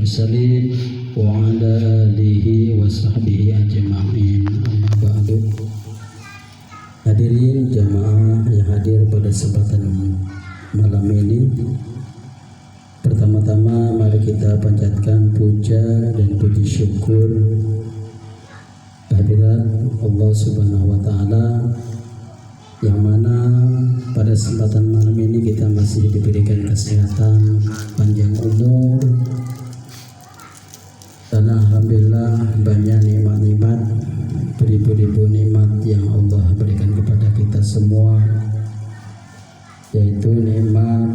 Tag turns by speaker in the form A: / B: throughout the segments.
A: المرسلين وعلى آله وصحبه أجمعين. Amma ba'du. Hadirin jamaah yang hadir pada kesempatan malam ini, pertama-tama mari kita panjatkan puja dan puji syukur kehadirat Allah Subhanahu wa Ta'ala, yang mana pada kesempatan malam ini kita masih diberikan kesehatan, panjang umur, dan alhamdulillah banyak nikmat-nikmat, beribu-ribu nikmat yang Allah berikan kepada kita semua, yaitu nikmat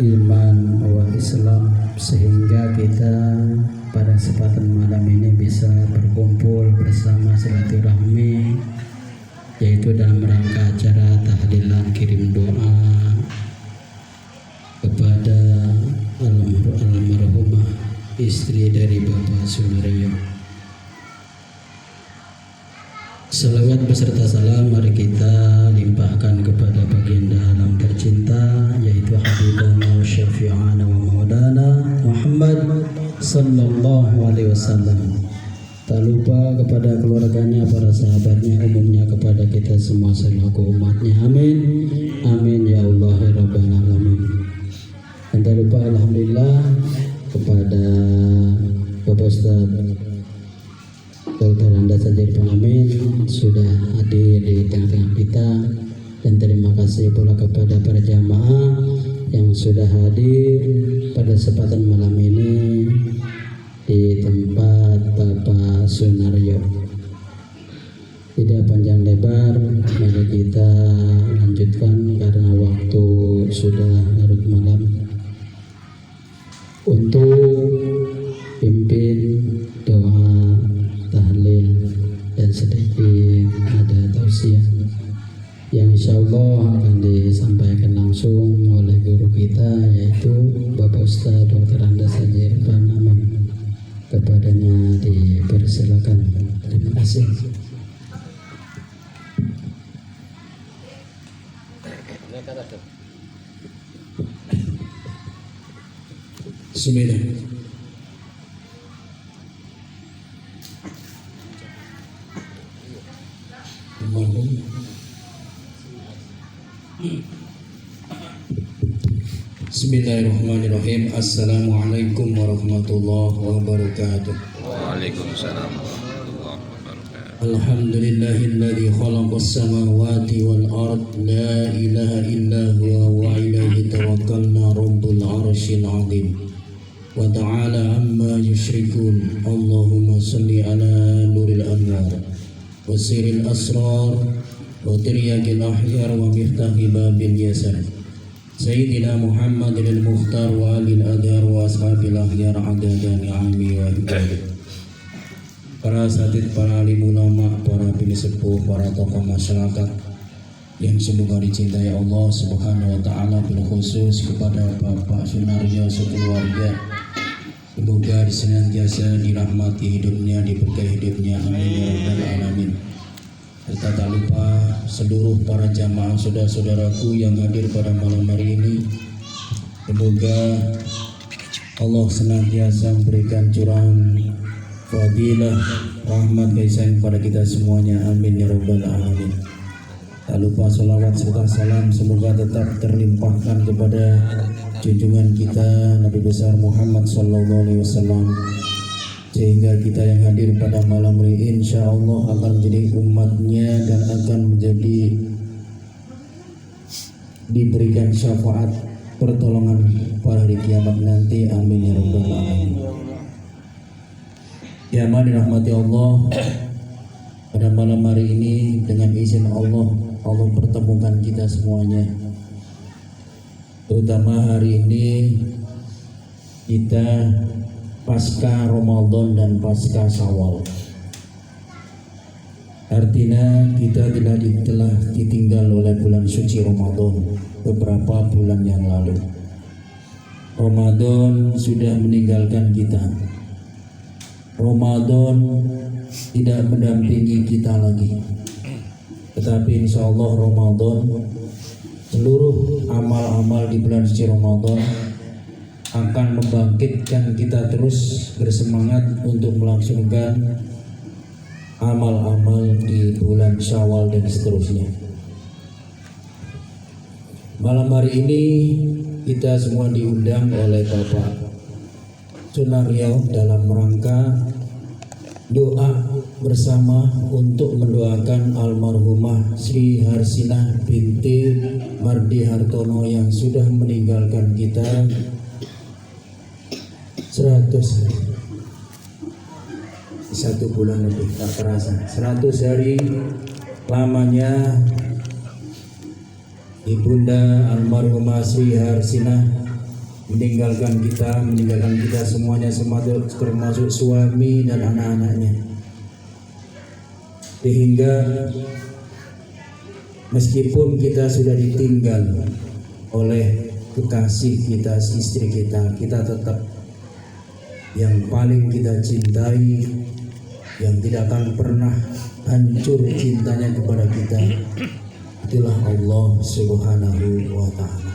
A: iman wal Islam, sehingga kita pada kesempatan malam ini bisa berkumpul bersama silaturahmi, yaitu dalam rangka acara tahlilan kirim doa kepada almarhumah istri dari Bapak Sunaryo. Salawat beserta salam mari kita limpahkan kepada baginda alam tercinta, yaitu Habibana wa Syafi'ana wa Maulana Muhammad sallallahu alaihi wasallam. Tak lupa kepada keluarganya, para sahabatnya, umumnya kepada kita semua selaku umatnya. Amin. Amin ya Allah ya Rabbal Alamin. Dan tak lupa alhamdulillah kepada Bapak Ustaz Dr. Anda Sajir Pengamin sudah hadir di tengah-tengah kita, dan terima kasih pula kepada para jamaah yang sudah hadir pada kesempatan malam ini di tempat Bapak Sunaryo. Tidak panjang lebar, mari kita lanjutkan karena waktu sudah larut malam. Untuk pimpin doa tahlil dan sedikit ada tausiah yang insya Allah akan disampaikan langsung oleh guru kita, yaitu Bapak Ustaz Dr. Anda Sajir Pengamin. Kepadanya dipersilakan. Terima kasih. Bismillah. Bismillahirrahmanirrahim. Assalamualaikum warahmatullahi wabarakatuh.
B: Waalaikumsalam warahmatullahi wabarakatuh.
A: Alhamdulillahilladzi khalaqas samawati wal ard, la ilaha illa huwa wa ilaihi tawakkalna rabbul arsyil azim. Wa ta'ala amma yusyrikun. Allahumma salli ala nuril anwar wa siril asrar wa tiryakil ahyar wa miftahi babil yasar Sayyidina Muhammad al-Mukhtar wa alil adhar wa ashabil ahyar adada ni'ami wa hidayah. Para asatid, para alim ulama, para bini sepuh, para tokoh masyarakat yang semoga dicintai Allah Subhanahu wa Ta'ala, bil khusus kepada Bapak Sunaryo sekeluarga, semoga senantiasa dirahmati hidupnya, diberkahi hidupnya, amin ya rabbal alamin. Serta tak lupa seluruh para jamaah saudara-saudaraku yang hadir pada malam hari ini, semoga Allah senantiasa memberikan curahan fadilah, rahmat, kasih sayang kepada kita semuanya, amin ya rabbal alamin. Tak lupa salawat serta salam semoga tetap terlimpahkan kepada junjungan kita Nabi besar Muhammad sallallahu alaihi wasallam, sehingga kita yang hadir pada malam ini insya Allah akan menjadi umatnya dan akan menjadi diberikan syafaat pertolongan pada hari kiamat nanti, amin ya rabbal alamin. Ya aman dirahmati Allah, pada malam hari ini dengan izin Allah, Allah pertemukan kita semuanya, terutama hari ini kita pasca Ramadan dan pasca Syawal. Artinya kita telah ditinggal oleh bulan suci Ramadan beberapa bulan yang lalu. Ramadan sudah meninggalkan kita. Ramadan tidak mendampingi kita lagi. Tetapi insya Allah Ramadan, seluruh amal-amal di bulan suci Ramadan akan membangkitkan kita terus bersemangat untuk melangsungkan amal-amal di bulan Syawal dan seterusnya. Malam hari ini kita semua diundang oleh Bapak Sunario dalam rangka doa bersama untuk mendoakan almarhumah Sri Harsinah binti Mardi Hartono yang sudah meninggalkan kita 100 1 bulan lebih, tak terasa 100 hari lamanya Ibunda almarhumah Sri Harsinah meninggalkan kita semuanya, termasuk suami dan anak-anaknya. Sehingga meskipun kita sudah ditinggal oleh kekasih kita, istri kita tetap yang paling kita cintai, yang tidak akan pernah hancur cintanya kepada kita, itulah Allah Subhanahu wa ta'ala.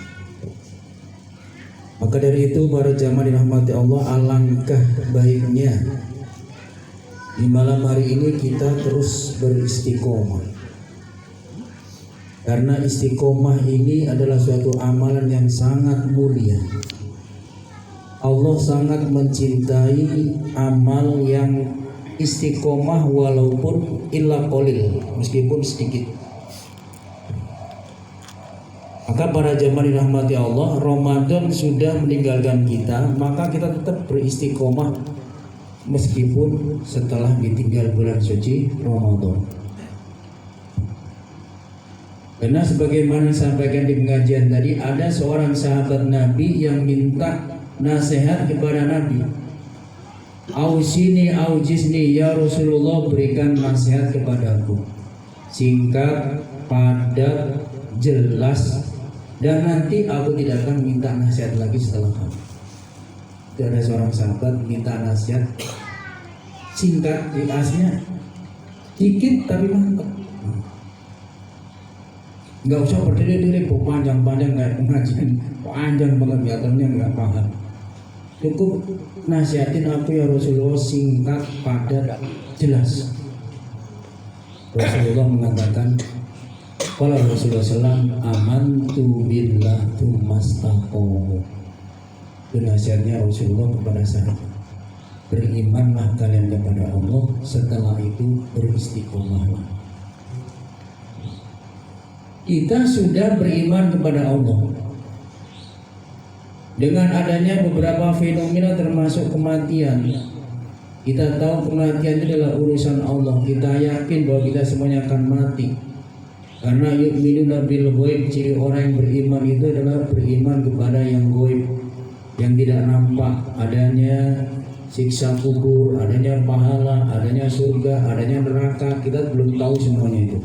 A: Maka dari itu para jamaah dirahmati Allah, alangkah baiknya di malam hari ini kita terus beristiqomah, karena istiqomah ini adalah suatu amalan yang sangat mulia. Allah sangat mencintai amal yang istiqomah walaupun illa qalil, meskipun sedikit. Maka para jamaah dirahmati Allah, Ramadan sudah meninggalkan kita, maka kita tetap beristiqomah meskipun setelah ditinggal bulan suci Ramadan. Karena sebagaimana disampaikan di pengajian tadi, ada seorang sahabat Nabi yang minta nasihat kepada Nabi. Ausini aujizni ya Rasulullah, berikan nasihat kepadaku. Singkat, padat, jelas, dan nanti aku tidak akan minta nasihat lagi setelah kamu. Itu ada seorang sahabat minta nasihat singkat, dikasihnya dikit tapi mantap. Nggak usah berdiri-diri panjang-panjang kayak pengajian, panjang banget biatannya nggak paham. Cukup nasihatin aku ya Rasulullah, singkat, padat, jelas. Rasulullah mengatakan, kalau Rasulullah SAW, amantu billah tsumastaqomu. Itu nasihatnya Rasulullah kepada sahabat. Berimanlah kalian kepada Allah, setelah itu beristiqomahlah. Kita sudah beriman kepada Allah. Dengan adanya beberapa fenomena termasuk kematian, kita tahu kematian itu adalah urusan Allah. Kita yakin bahwa kita semuanya akan mati. Karena yu'minuna bil ghaib, ciri orang yang beriman itu adalah beriman kepada yang ghaib, yang tidak nampak, adanya siksa kubur, adanya pahala, adanya surga, adanya neraka, kita belum tahu semuanya itu.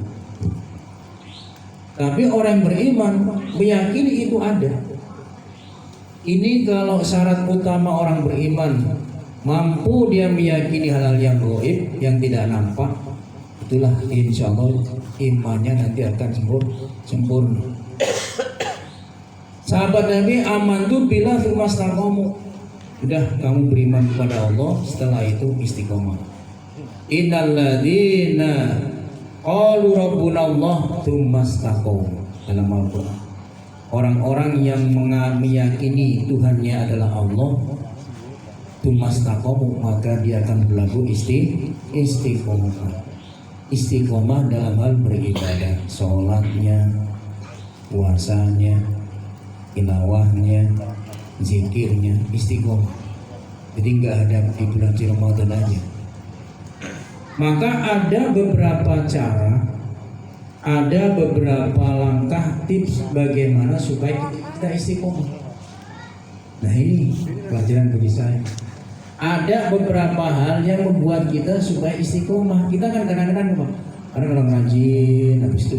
A: Tapi orang yang beriman meyakini itu ada. Ini kalau syarat utama orang beriman, mampu dia meyakini hal-hal yang gaib, yang tidak nampak, itulah insya Allah imannya nanti akan sempurna. Sahabat Nabi, amantu billah tsumastaqomu. Sudah kamu beriman kepada Allah, setelah itu istiqomah. Innalladzina qalu rabbuna Allah tsumastaqomu. Dalam Al-Quran, orang-orang yang meyakini Tuhannya adalah Allah, tsumastaqomu, maka dia akan berlaku istiqomah. Istiqomah dalam hal beribadah, sholatnya, puasanya, tilawahnya, zikirnya, istiqomah. Jadi nggak ada di bulan Ramadan aja. Maka ada beberapa cara, ada beberapa langkah tips bagaimana supaya kita istiqomah. Nah ini pelajaran bagi saya. Ada beberapa hal yang membuat kita supaya istiqomah. Kita kan kadang-kadang apa? Kadang ngaji, habis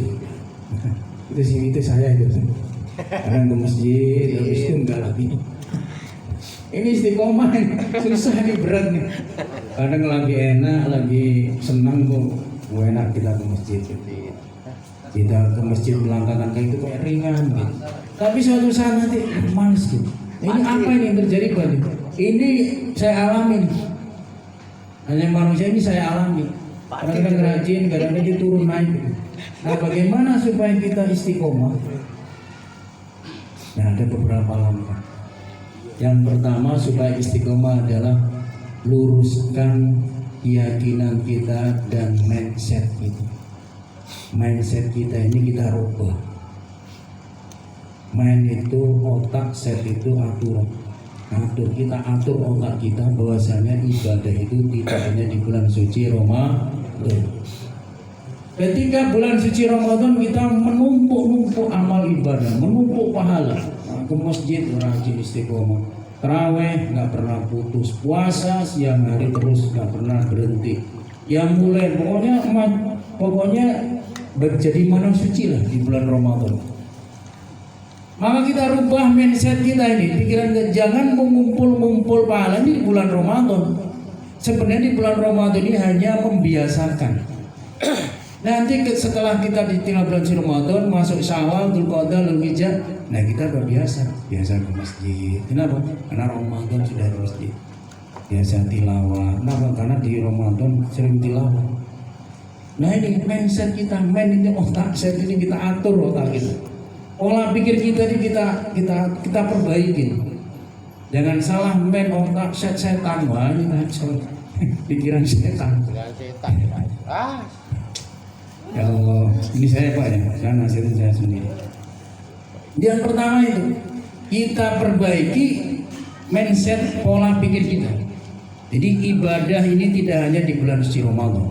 A: itu saya itu. Kadang ke masjid, habis itu enggak lagi. Ini istiqomah, susah nih, berat nih. Kadang lagi enak, lagi senang kok, enak kita ke masjid. Kita ke masjid melangkahkan kaki itu kayak ringan gitu. Tapi suatu saat nanti males gitu. Ini apa ini yang terjadi Pak? Ini saya alamin. Hanya manusia ini saya alami. Kadang-kadang rajin, kadang-kadang turun naik. Nah, bagaimana supaya kita istiqomah? Nah, ada beberapa langkah. Yang pertama supaya istiqomah adalah luruskan keyakinan kita dan mindset kita. Mindset kita ini kita rubah. Mind itu otak, set itu aturan. Kita atur otak kita bahwasanya ibadah itu tidak hanya di bulan suci Ramadan. Ketika bulan suci Ramadan kita menumpuk amal ibadah, menumpuk pahala. Ke masjid rajin istiqomah, taraweh nggak pernah putus, puasa siang hari terus nggak pernah berhenti. Ya mulai pokoknya menjadi manusia suci lah di bulan Ramadan. Maka kita rubah mindset kita ini, pikiran kita jangan mengumpul pahala di bulan Ramadan. Sebenarnya di bulan Ramadan ini hanya membiasakan. Nanti setelah kita ditinggal bulan suci Ramadan, masuk Syawal, Dzulqa'dah, Dzulhijjah, nah kita udah biasa ke masjid. Kenapa? Karena Ramadan sudah di masjid. Biasa tilawah. Kenapa? Karena di Ramadan sering tilawah. Nah ini mindset kita, ini otak set ini kita atur otak kita. Pola pikir kita ini kita perbaiki. Jangan salah main otak setan, wah ini pikiran setan. Ya Allah, ini saya Pak ya, saya nasihatin saya sendiri. Yang pertama itu kita perbaiki mindset pola pikir kita. Jadi ibadah ini tidak hanya di bulan suci Ramadan,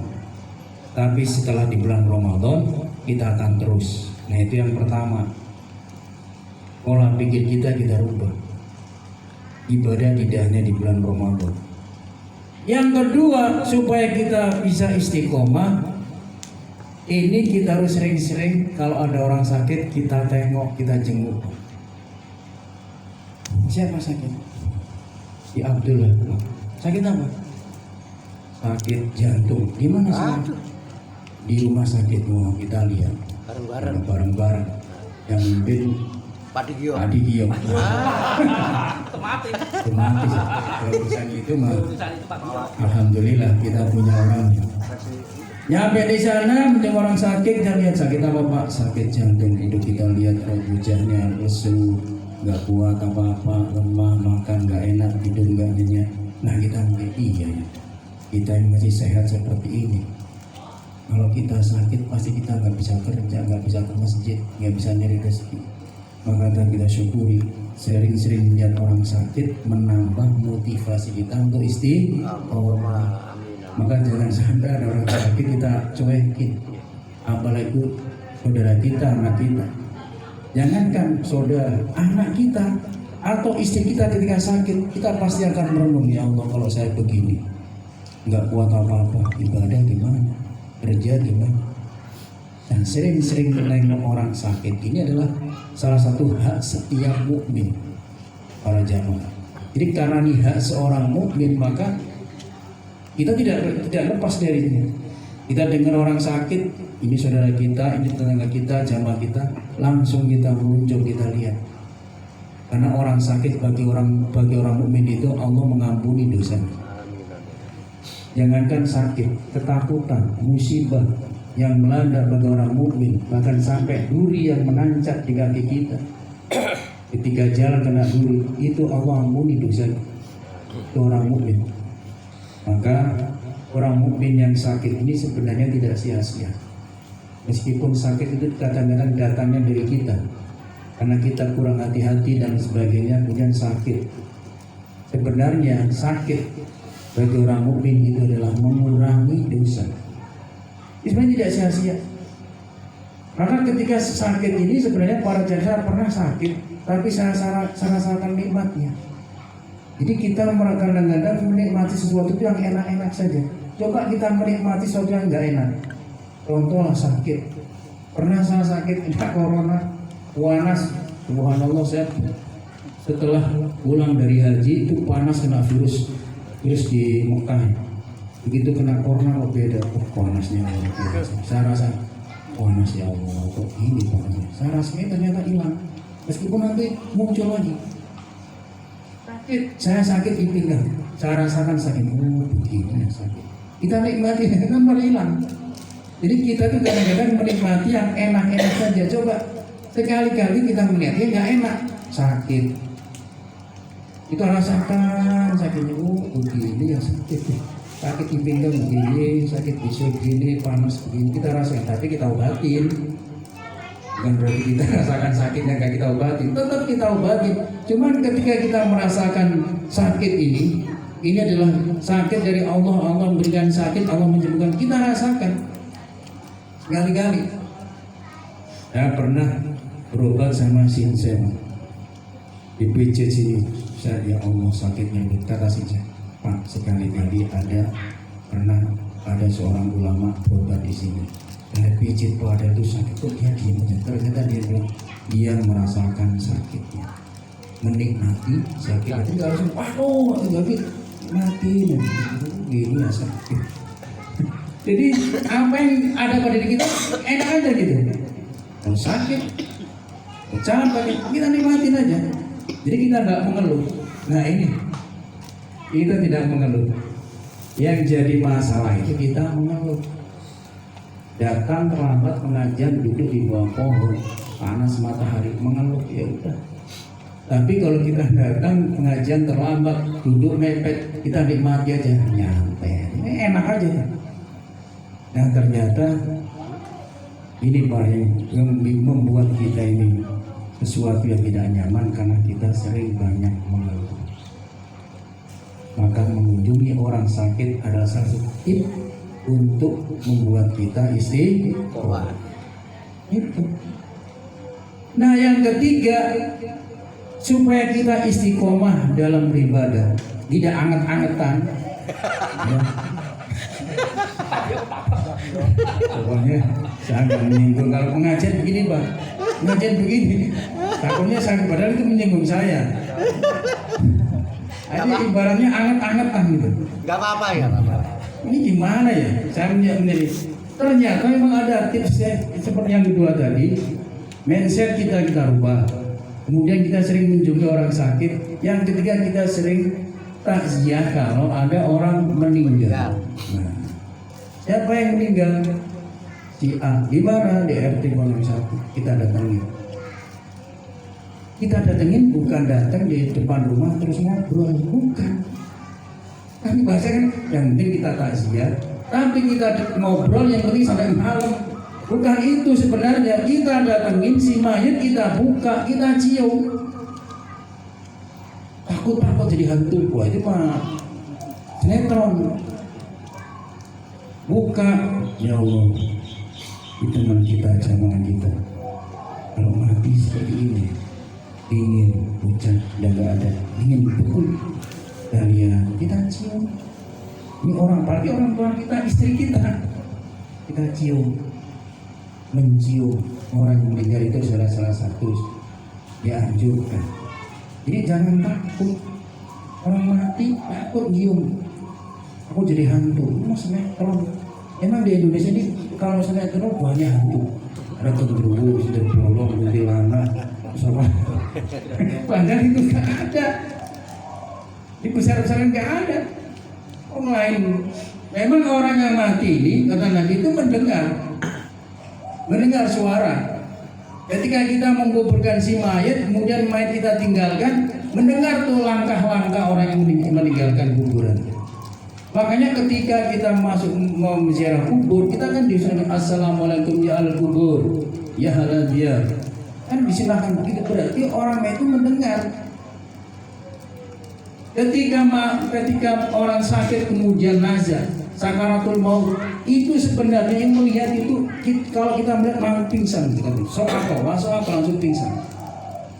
A: tapi setelah di bulan Ramadan kita akan terus. Nah itu yang pertama. Pola pikir kita rubah. Ibadah tidak hanya di bulan Ramadan. Yang kedua, supaya kita bisa istiqomah, ini kita harus sering-sering kalau ada orang sakit kita tengok, kita jenguk. Siapa sakit? Si Abdullah. Sakit apa? Sakit jantung. Di mana sakit? Di rumah sakit. Mau kita lihat. Bareng-bareng. Yang mimpin Pak Digio. Mati. Kalau urusan itu mah alhamdulillah kita punya orang. Nyampe di sana mendengar orang sakit, kita lihat sakit apa Pak? Sakit jantung. Itu kita lihat wajahnya lesu, nggak kuat apa-apa, lemah, makan nggak enak, tidur nggak nyenyak. Nah kita mikir iya ya, kita yang masih sehat seperti ini. Kalau kita sakit pasti kita nggak bisa kerja, nggak bisa ke masjid, nggak bisa nyari rezeki. Maka kita syukuri sering-sering melihat orang sakit menambah motivasi kita untuk istiqomah. Maka jangan sampai ada orang sakit kita cuekin, apalagi saudara kita, anak kita. Jangankan saudara, anak kita atau istri kita ketika sakit, kita pasti akan merenung, ya Allah kalau saya begini nggak kuat apa-apa, ibadah gimana, kerja gimana. Dan sering-sering menengok orang sakit ini adalah salah satu hak setiap mukmin, para jamaah. Jadi karena ini hak seorang mukmin, maka kita tidak lepas dari ini. Kita dengar orang sakit, ini saudara kita, ini tetangga kita, jamaah kita, langsung kita meluncur, kita lihat. Karena orang sakit bagi orang mukmin itu Allah mengampuni dosa. Jangankan sakit, ketakutan, musibah yang melanda bagi orang mukmin, bahkan sampai duri yang menancap di kaki kita. Ketika jalan kena duri, itu Allah ampuni dosa itu orang mukmin. Maka orang mukmin yang sakit ini sebenarnya tidak sia-sia. Meskipun sakit itu kadang-kadang datangnya dari kita, karena kita kurang hati-hati dan sebagainya, kemudian sakit. Sebenarnya sakit bagi orang mukmin itu adalah mengurangi dosa. Sebenarnya tidak sia-sia. Karena ketika sakit ini sebenarnya para jasa pernah sakit, tapi saya rasakan nikmatnya. Jadi kita kadang-kadang menikmati sesuatu yang enak-enak saja. Coba kita menikmati sesuatu yang enggak enak. Contohlah sakit. Pernah saya sakit kena corona, panas. Subhanallah, saya setelah pulang dari haji itu panas, kena virus di Mekah. Begitu kena corona kok beda, panasnya luar biasa. Saya rasa panas, ya Allah, kok ini panasnya. Saya rasanya ternyata hilang, meskipun nanti muncul lagi. sakit, saya sakit di pinggang, saya rasakan sakit, oh begini ya sakit. Kita nikmati kan malah hilang. Jadi kita tuh kadang-kadang menikmati yang enak-enak saja. Coba sekali-kali kita melihat yang nggak enak, sakit. Kita rasakan sakitnya, oh begini ya sakit. Sakit di pinggang begini, sakit di begini, panas begini. Kita rasakan, tapi kita obatin. Bukan berarti kita rasakan sakit yang gak kita obatin, tetap kita obatin. Cuman ketika kita merasakan sakit ini adalah sakit dari Allah. Allah memberikan sakit, Allah menyembuhkan. Kita rasakan sekali-kali. Saya pernah berobat sama Sinsen di PJ sini. Saya, ya Allah sakitnya kata saja Pak, sekali-kali pernah ada seorang ulama berobat di sini. Saya pijit pada itu sakit, kok dia diam aja. Ternyata dia bilang dia merasakan sakitnya, menikmati sakit. Itu nggak langsung, waduh, tapi mati, gini ya sakit. Jadi apa yang ada pada diri kita enak aja gitu. Kalau sakit, capek, kita nikmatin aja. Jadi kita nggak mengeluh. Nah ini, kita tidak mengeluh. Yang jadi masalah itu kita mengeluh. Datang terlambat pengajian, duduk di bawah pohon, panas matahari, mengeluh, ya udah. Tapi kalau kita datang pengajian terlambat, duduk mepet, kita nikmati aja, nyantai, ini enak aja. Nah ternyata ini Pak yang membuat kita ini sesuatu yang tidak nyaman karena kita sering banyak mengeluh. Maka mengunjungi orang sakit adalah satu tip untuk membuat kita istiqomah. Itu. Nah yang ketiga, supaya kita istiqomah dalam beribadah, tidak anget-angetan. Ya. Pokoknya saya nggak menyinggung. Kalau pengajian begini Pak, pengajian begini, takutnya saya padahal itu menyinggung saya. Ini ibaratnya anget-angetan gitu.
C: Gak apa-apa ya, gak apa-apa.
A: Ini gimana ya? Saya menjadi ternyata memang ada tipsnya seperti yang kedua tadi. Mindset kita rubah. Kemudian kita sering menjumpai orang sakit. Yang ketiga kita sering takziah kalau ada orang meninggal. Nah, siapa yang meninggal? Si A. Di mana? Di RT 01. Kita datangin. Kita datengin bukan datang di depan rumah terus ngobrol, bukan. Tapi bahasa kan yang penting kita takziah, tapi kita ngobrol yang penting sampai malam. Bukan itu sebenarnya. Kita datengin si mayat, kita buka, kita cium. Takut jadi hantu, wah itu mah sinetron. Buka, ya Allah, itu teman kita, jamaah kita. Kalau mati seperti ini, dingin, hujan, dan gak ada, dingin betul. Dan ya kita cium. Ini apalagi orang tua kita, istri kita cium. Mencium orang yang meninggal itu adalah salah satu dianjurkan. Jadi jangan takut. Orang mati takut nyium. Aku jadi hantu. Maksudnya kalau emang di Indonesia ini kalau sinetron banyak hantu. Ada genderuwo, sudah bolong, kuntilanak, sama. Padahal itu nggak ada. Di besar-besaran nggak ada. Orang lain. Memang orang yang mati ini kata Nabi itu mendengar suara. Ketika kita menguburkan si mayat, kemudian mayat kita tinggalkan, mendengar tuh langkah-langkah orang yang meninggalkan kuburan. Makanya ketika kita masuk mau menziarah kubur, kita kan disuruh assalamualaikum ya al kubur, ya halal dia. Kan disilahkan begitu, berarti orang itu mendengar. Ketika orang sakit kemudian nazar, sakaratul maut, itu sebenarnya yang melihat itu kalau kita melihat langsung pingsan, masuk akal langsung pingsan.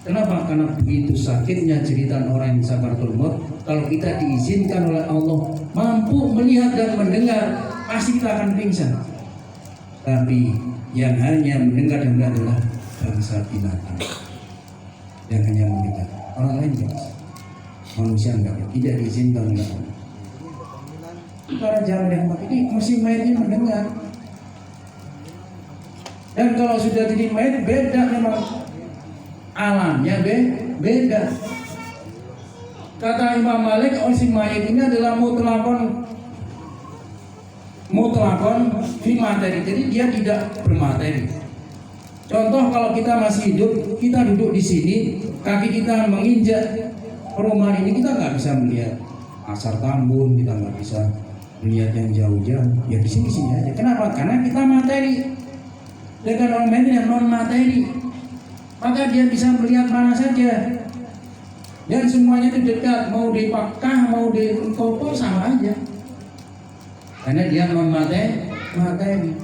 A: Kenapa? Karena begitu sakitnya cerita orang yang sakaratul maut. Kalau kita diizinkan oleh Allah mampu melihat dan mendengar, pasti kita akan pingsan. Tapi yang hanya mendengar dan melihat adalah bangsa binatang yang hanya mendengar. Orang lain tidak bisa. Manusia tidak diizinkan oleh Allah. Para jalan yang mati ini mesti mayatnya mendengar. Dan kalau sudah jadi mayat beda, memang alamnya beda.
C: Kata Imam Malik, si mayit ini adalah mutlakon fi materi, jadi dia tidak bermateri. Contoh kalau kita masih hidup, kita duduk di sini, kaki kita menginjak rumah ini, kita nggak bisa melihat asar tambun, kita nggak bisa melihat yang jauh-jauh. Ya di sini aja. Kenapa? Karena kita materi. Dengan orang lain yang non materi, maka dia bisa melihat mana saja. Dan semuanya itu dekat, mau di Pakkah, mau di Kopo sama aja. Karena dia non materi.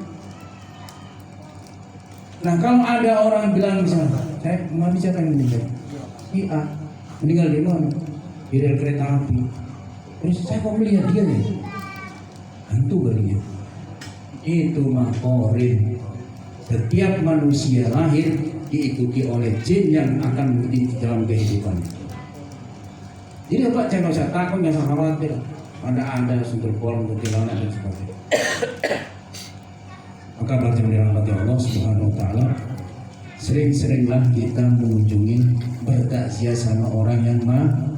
C: Nah kalau ada orang bilang misalnya, saya mau bicara yang meninggal, A meninggal di mana? Di rel kereta api. Terus saya mau melihat dia nih, hantu kali ya. Itu mah korin. Setiap manusia lahir diikuti oleh jin yang akan mengikuti dalam kehidupan. Jadi Pak, jangan usah takut, jangan usah khawatir. Ada sumber bolong, kuntilanak dan sebagainya. Maka bagi yang dirahmati Allah Subhanahu Wa Taala, sering-seringlah kita mengunjungi bertakziah sama orang yang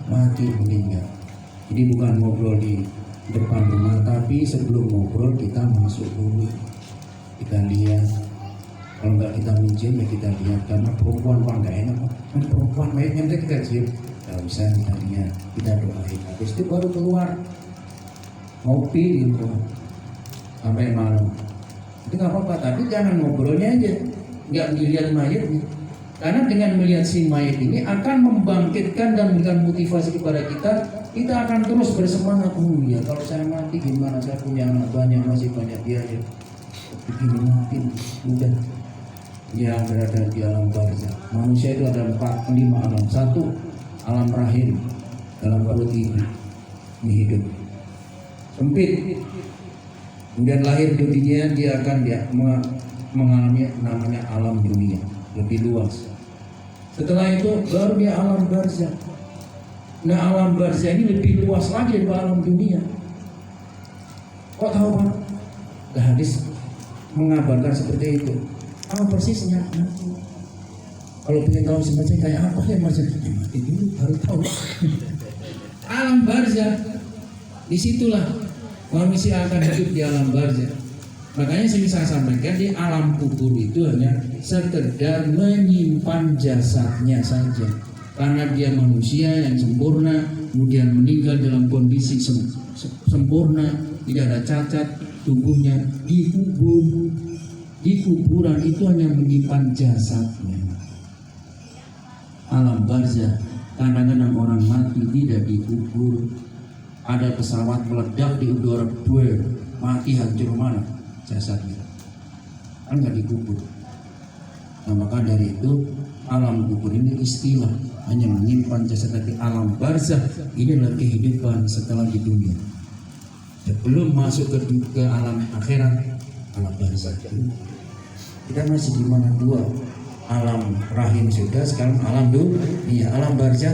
C: mati meninggal. Jadi bukan ngobrol di depan rumah, tapi sebelum ngobrol kita masuk dulu, kita lihat. Kalau nggak kita minjem ya kita lihat, karena perempuan Pak nggak enak, kan perempuan mayatnya kita cium. Nggak usah, kita lihat, kita doain. Habis itu baru keluar ngopi gitu sampai malam. Itu nggak apa-apa, tapi jangan ngobrolnya aja, nggak dilihat mayatnya. Karena dengan melihat si mayat ini akan membangkitkan dan memberikan motivasi kepada kita. Kita akan terus bersemangat. Ya kalau saya mati gimana, saya punya anak banyak, masih banyak biaya, begini mati udah. Dia berada di alam barzah. Manusia itu ada 5 alam. 1, alam rahim, dalam perut ibu, ini hidup sempit. Kemudian lahir di dunia, dia akan mengalami namanya alam dunia, lebih luas. Setelah itu baru dia alam barzah. Nah alam barzah ini lebih luas lagi dari alam dunia. Kok tahu Pak? Nah, hadis mengabarkan seperti itu. Tahu persisnya. Kalau pengen tahu sebenarnya kayak apa ya Mas? Mati dulu baru tahu. Alam barzah, disitulah manusia akan hidup di alam barzah. Makanya saya sampaikan, di alam kubur itu hanya sekedar menyimpan jasadnya saja. Karena dia manusia yang sempurna, kemudian meninggal dalam kondisi sempurna, tidak ada cacat, tubuhnya dikubur. Di kuburan itu hanya menyimpan jasadnya. Alam barzah, kadang-kadang orang mati tidak dikubur. Ada pesawat meledak di udara, mati hancur mana jasadnya, kan nggak dikubur. Nah maka dari itu alam kubur ini istilah, hanya menyimpan jasad. Tapi alam barzah ini adalah kehidupan setelah di dunia, sebelum masuk ke alam akhirat. Alam barzah kita masih di mana? 2, alam rahim sudah, sekarang alam dunia, alam barzah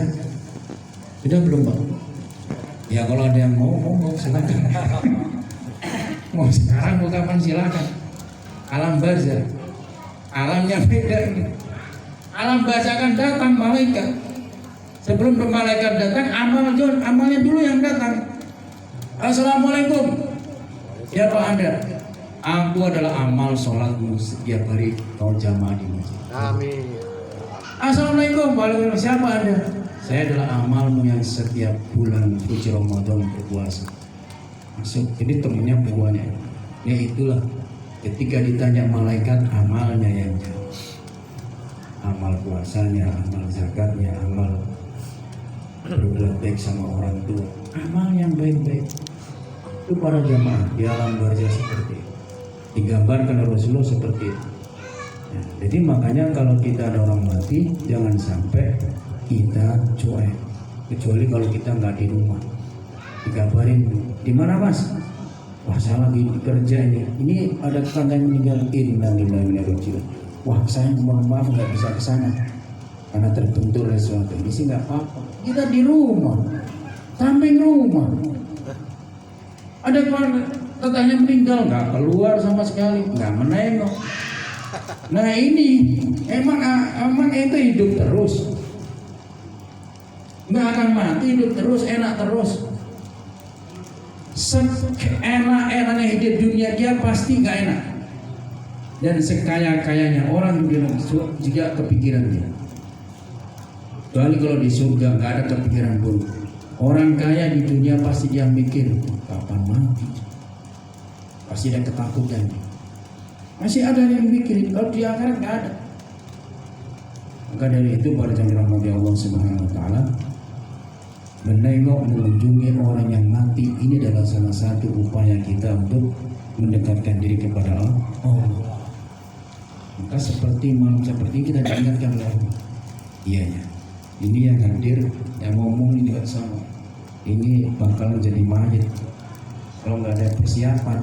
C: sudah belum Pak? Ya kalau ada yang mau silakan. Mau sekarang mau kapan silakan. Alam barzah, alamnya beda ini. Alam barzah akan datang malaikat. Sebelum malaikat datang, amalnya dulu yang datang. Assalamualaikum. Siapa Anda? Aku adalah amal sholatmu setiap hari kau jamaah di masjid.
D: Amin.
C: Assalamualaikum. Waalaikumsalam. Siapa Anda? Saya adalah amalmu yang setiap bulan suci Ramadan berpuasa. Masuk. Jadi temennya buahnya. Ya itulah. Ketika ditanya malaikat, amalnya yang jauh. Amal puasanya, amal zakatnya, amal berbuat baik sama orang tua, amal yang baik-baik. Itu para jamaah di alam barzah seperti itu. Digambarkan oleh Rasulullah seperti itu. Ya, jadi makanya kalau kita ada orang mati, jangan sampai kita cuek. Kecuali kalau kita nggak di rumah, dikabarin, di mana Mas? Wah saya lagi kerja ini. Ini ada tetangga yang meninggal. Innalillahi wa inna ilaihi raji'un. Wah saya mohon maaf nggak bisa ke sana karena terbentur oleh sesuatu. Ini sih nggak apa-apa. Kita di rumah, samping rumah. Ada tetangga meninggal, nggak keluar sama sekali, nggak menengok. Nah ini emang itu hidup terus. nggak akan mati, hidup terus, enak terus. Enak-enaknya hidup dunia dia pasti nggak enak. Dan sekaya-kayanya orang di dunia juga kepikiran dia. Kecuali kalau di surga nggak ada kepikiran buruk. Orang kaya di dunia pasti dia mikir kapan mati. Pasti ada ketakutan. Masih ada yang mikirin, kalau di akhirat nggak ada. Maka dari itu para jamaah rahmati Allah Subhanahu wa taala, menengok mengunjungi orang yang mati ini adalah salah satu upaya kita untuk mendekatkan diri kepada Allah. Maka seperti kita diingatkan oleh Allah. Iya ya. Ini yang hadir, yang ngomong ini juga sama. Ini bakal jadi mayat kalau nggak ada persiapan.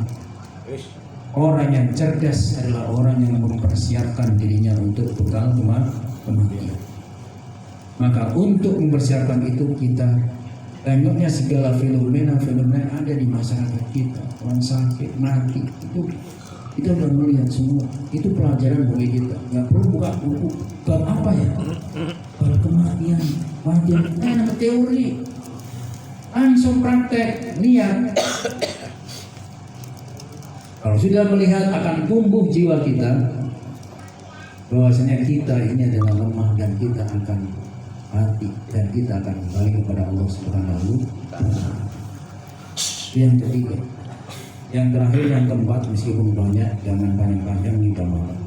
C: Orang yang cerdas adalah orang yang mempersiapkan dirinya untuk bekal kematian. Maka untuk mempersiapkan itu kita tengoknya segala fenomena yang ada di masyarakat kita, orang sakit, mati, itu kita udah melihat semua. Itu pelajaran bagi kita. Nggak perlu buka buku. Bab apa ya? Bab kematian. Nama teori. Langsung praktek, lihat. Kalau sudah melihat akan tumbuh jiwa kita, bahwasanya kita ini adalah lemah dan kita akan mati dan kita akan kembali kepada Allah Subhanahu wa taala. Yang ketiga, yang terakhir, yang keempat, meskipun banyak, jangan panjang-panjang kita malam.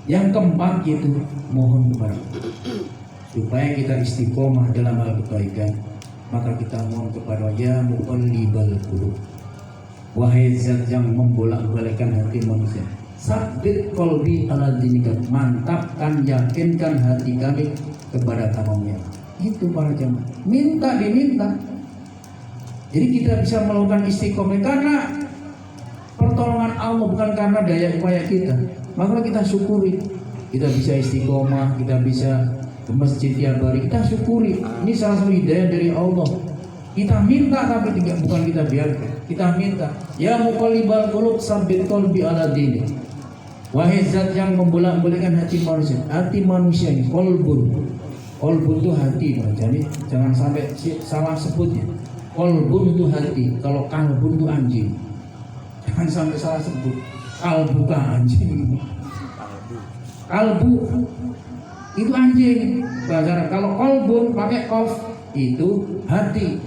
C: Yang keempat itu mohon kepada Allah supaya kita istiqomah dalam hal kebaikan. Maka kita mohon kepada Ya Muqallibal Qulub, wahai Zat yang membolak-balikkan hati manusia, sabbit qalbi ala dinika, mantapkan, yakinkan hati kami kepada karunia. Itu para jamaah, minta diminta. Jadi kita bisa melakukan istiqomah karena pertolongan Allah, bukan karena daya upaya kita. Maka kita syukuri, kita bisa istiqomah, kita bisa ke masjid tiap hari, kita syukuri. Ini salah satu hidayah dari Allah. Kita minta tapi tidak, bukan kita biarkan. Kita minta, Ya Muqallibal Qulub sabbit qalbi ala dinik. Wahai Zat yang membolak-balikkan hati manusia. Hati manusia ini qalbun. Qalbun itu hati, jadi jangan sampai salah sebutnya. Qalbun itu hati, kalau kalbun itu anjing. Jangan sampai salah sebut. Kalbu kan anjing. Kalbu itu anjing. Bahasa kalau qalbun pakai qaf itu hati.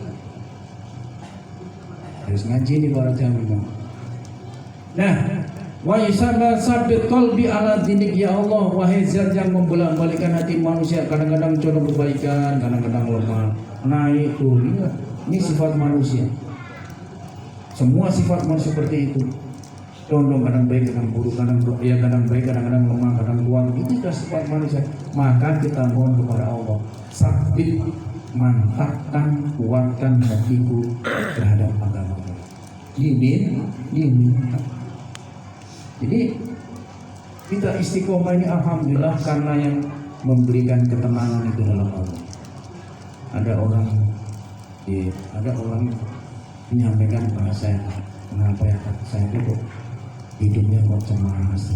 C: Harus ngaji nih para jamaah. Nah, wa sabbit qalbi ala dinik, ya Allah, wahai Zat yang membolak-balikkan hati manusia. Kadang-kadang condong kebaikan, kadang-kadang lemah, naik turun. Ini sifat manusia. Semua sifat manusia seperti itu. Condong kadang baik, kadang buruk, kadang baik, kadang-kadang lemah, kadang kuat. Itu sudah sifat manusia. Maka kita mohon kepada Allah, sabbit, mantapkan, kuatkan hatiku terhadap agama. Diminta. Jadi kita istiqomah ini alhamdulillah karena yang memberikan ketenangan itu dalam Allah. Ada orang menyampaikan kepada saya, kenapa ya saya itu hidupnya kok cemas,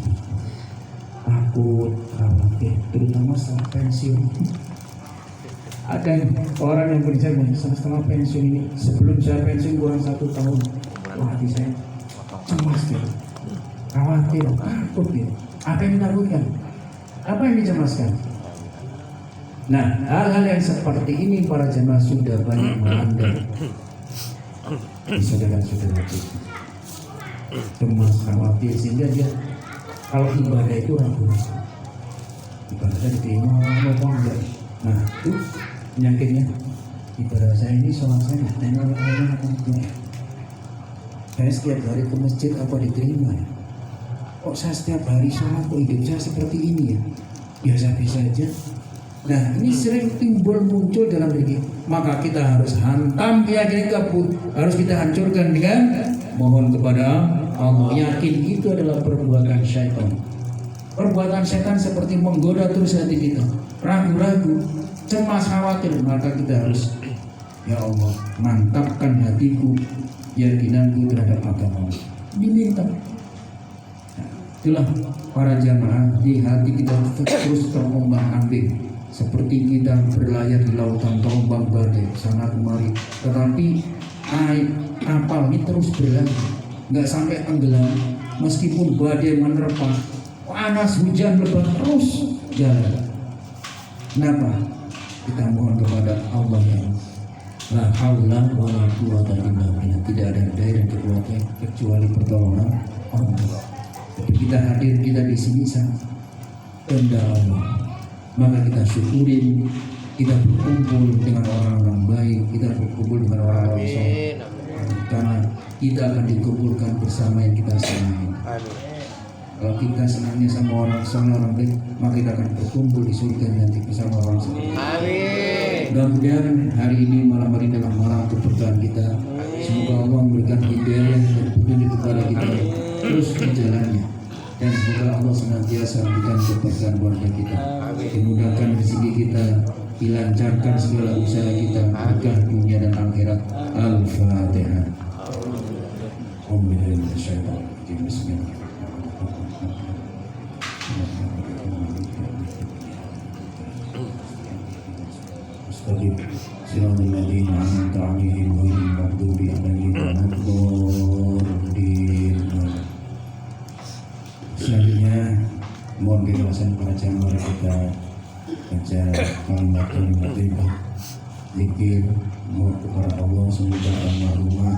C: takut, khawatir, terutama setelah pensiun. Ada orang yang berbicara setelah pensiun ini, sebelum saya pensiun kurang 1 tahun, hati saya cemas gitu, khawatir, takut gitu. Apa yang ditakutkan? Apa yang dicemaskan? Nah, hal-hal yang seperti ini para jemaah sudah banyak melanda di saudara-saudara kita. Cemas, khawatir, sehingga dia kalau ibadah itu ragu-ragu. Ibadah diterima apa enggak? Nah, itu penyakitnya. Ibadah saya ini, sholat saya diterima Allah apa enggak? Saya setiap hari ke masjid apa diterima ya? Kok saya setiap hari sholat, kok hidup saya seperti ini ya? Biasa-biasa aja. Nah, ini sering muncul dalam diri. Maka kita harus hantam keyakinan kabut, harus kita hancurkan dengan mohon kepada Allah. Yakin itu adalah perbuatan syaitan. Perbuatan syaitan seperti menggoda terus hati kita, ragu-ragu, cemas, khawatir. Maka kita harus, ya Allah, mantapkan hatiku, keyakinanku terhadap agama. Diminta. Itulah para jamaah, di hati kita terus terombang ambing seperti kita berlayar di lautan tombak badai sana kemari, tetapi kapal ini terus berlayar, nggak sampai tenggelam meskipun badai menerpa, panas, hujan, lebat, terus jalan. Kenapa? Kita mohon kepada Allah yang la haula wa la quwwata illa billah, tidak ada daya dan kekuatan kecuali pertolongan Allah. Tapi kita hadir, kita di sini sangat kehendak Allah, maka kita syukurin, kita berkumpul dengan orang-orang baik, kita berkumpul dengan orang-orang soleh, karena kita akan dikumpulkan bersama yang kita senangi. Kalau kita senangnya sama orang soleh, orang baik, maka kita akan berkumpul di surga nanti bersama orang soleh. Mudah-mudahan hari ini, malam hari dalam malam keberkahan kita, semoga Allah memberikan hidayah dan petunjuk kepada kita terus di jalannya, dan semoga Allah senantiasa memberikan keberkahan keluarga kita, dimudahkan rezeki kita, dilancarkan segala usaha kita, berkah dunia dan akhirat. Al-Fatihah. Siratal ladzina an'amta 'alaihim ghairil maghdubi 'alaihim waladdallin. Selanjutnya mohon keikhlasan para jamaah kita baca kalimat-kalimat thayyibah zikir mohon kepada Allah, semoga almarhumah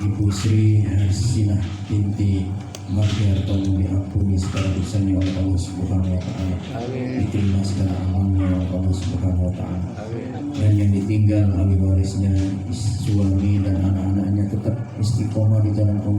C: Ibu Sri Hasinah binti Mardiarto diampuni segala dosanya oleh Allah Subhanahu wa taala. Diterima segala amalnya oleh Allah Subhanahu wa taala. Dan yang ditinggal ahli warisnya, suami dan anak-anaknya tetap istiqomah di jalan Allah.